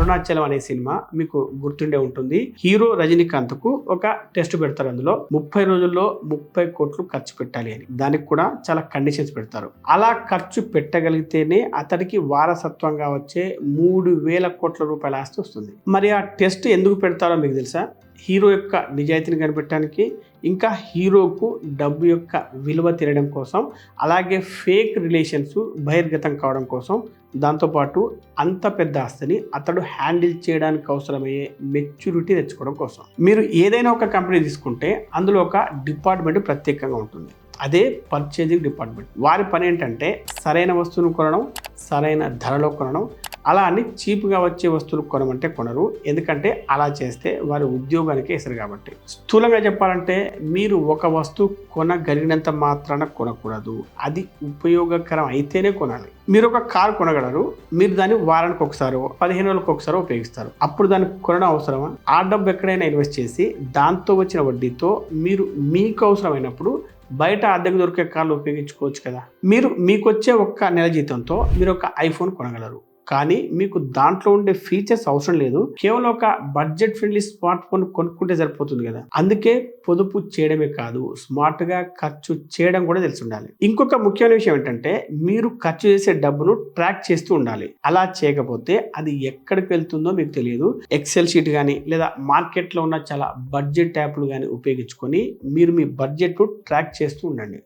అరుణాచలం అనే సినిమా మీకు గుర్తుండే ఉంటుంది. హీరో రజనీకాంత్ కు ఒక టెస్ట్ పెడతారు. అందులో 30 రోజుల్లో 30 కోట్లు ఖర్చు పెట్టాలి అని. దానికి కూడా చాలా కండిషన్స్ పెడతారు. అలా ఖర్చు పెట్టగలిగితేనే అతడికి వారసత్వంగా వచ్చే 3,000 కోట్ల రూపాయల ఆస్తి వస్తుంది. మరి ఆ టెస్ట్ ఎందుకు పెడతారో మీకు తెలుసా? హీరో యొక్క నిజాయితీని కనిపెట్టడానికి, ఇంకా హీరోకు డబ్బు యొక్క విలువ తెలియడం కోసం, అలాగే ఫేక్ రిలేషన్స్ బహిర్గతం కావడం కోసం, దాంతోపాటు అంత పెద్ద ఆస్తిని అతడు హ్యాండిల్ చేయడానికి అవసరమయ్యే మెచ్యూరిటీ తెచ్చుకోవడం కోసం. మీరు ఏదైనా ఒక కంపెనీ తీసుకుంటే అందులో ఒక డిపార్ట్మెంట్ ప్రత్యేకంగా ఉంటుంది. అదే పర్చేజింగ్ డిపార్ట్మెంట్. వారి పని ఏంటంటే సరైన వస్తువును కొనడం, సరైన ధరలో కొనడం. అలా అని చీప్గా వచ్చే వస్తువులు కొనమంటే కొనరు. ఎందుకంటే అలా చేస్తే వారి ఉద్యోగానికి ఎసరు కాబట్టి. స్థూలంగా చెప్పాలంటే మీరు ఒక వస్తువు కొనగలిగినంత మాత్రాన కొనకూడదు. అది ఉపయోగకరం అయితేనే కొనాలి. మీరు ఒక కారు కొనగలరు. మీరు దాన్ని వారానికి ఒకసారో 15 రోజులకు ఒకసారో ఉపయోగిస్తారు. అప్పుడు దాన్ని కొనడం అవసరమా? ఆ డబ్బు ఎక్కడైనా ఇన్వెస్ట్ చేసి దాంతో వచ్చిన వడ్డీతో మీరు మీకు అవసరమైనప్పుడు బయట అద్దెకు దొరికే కార్లు ఉపయోగించుకోవచ్చు కదా. మీకు వచ్చే ఒక్క నెల జీతంతో మీరు ఒక ఐఫోన్ కొనగలరు. కానీ మీకు దాంట్లో ఉండే ఫీచర్స్ అవసరం లేదు. కేవలం ఒక బడ్జెట్ ఫ్రెండ్లీ స్మార్ట్ ఫోన్ కొనుక్కుంటే సరిపోతుంది కదా. అందుకే పొదుపు చేయడమే కాదు, స్మార్ట్ గా ఖర్చు చేయడం కూడా తెలిసి ఉండాలి. ఇంకొక ముఖ్యమైన విషయం ఏంటంటే మీరు ఖర్చు చేసే డబ్బును ట్రాక్ చేస్తూ ఉండాలి. అలా చేయకపోతే అది ఎక్కడికి వెళ్తుందో మీకు తెలియదు. ఎక్సెల్ షీట్ కానీ లేదా మార్కెట్లో ఉన్న చాలా బడ్జెట్ యాప్లు కానీ ఉపయోగించుకొని మీరు మీ బడ్జెట్ ట్రాక్ చేస్తూ ఉండండి.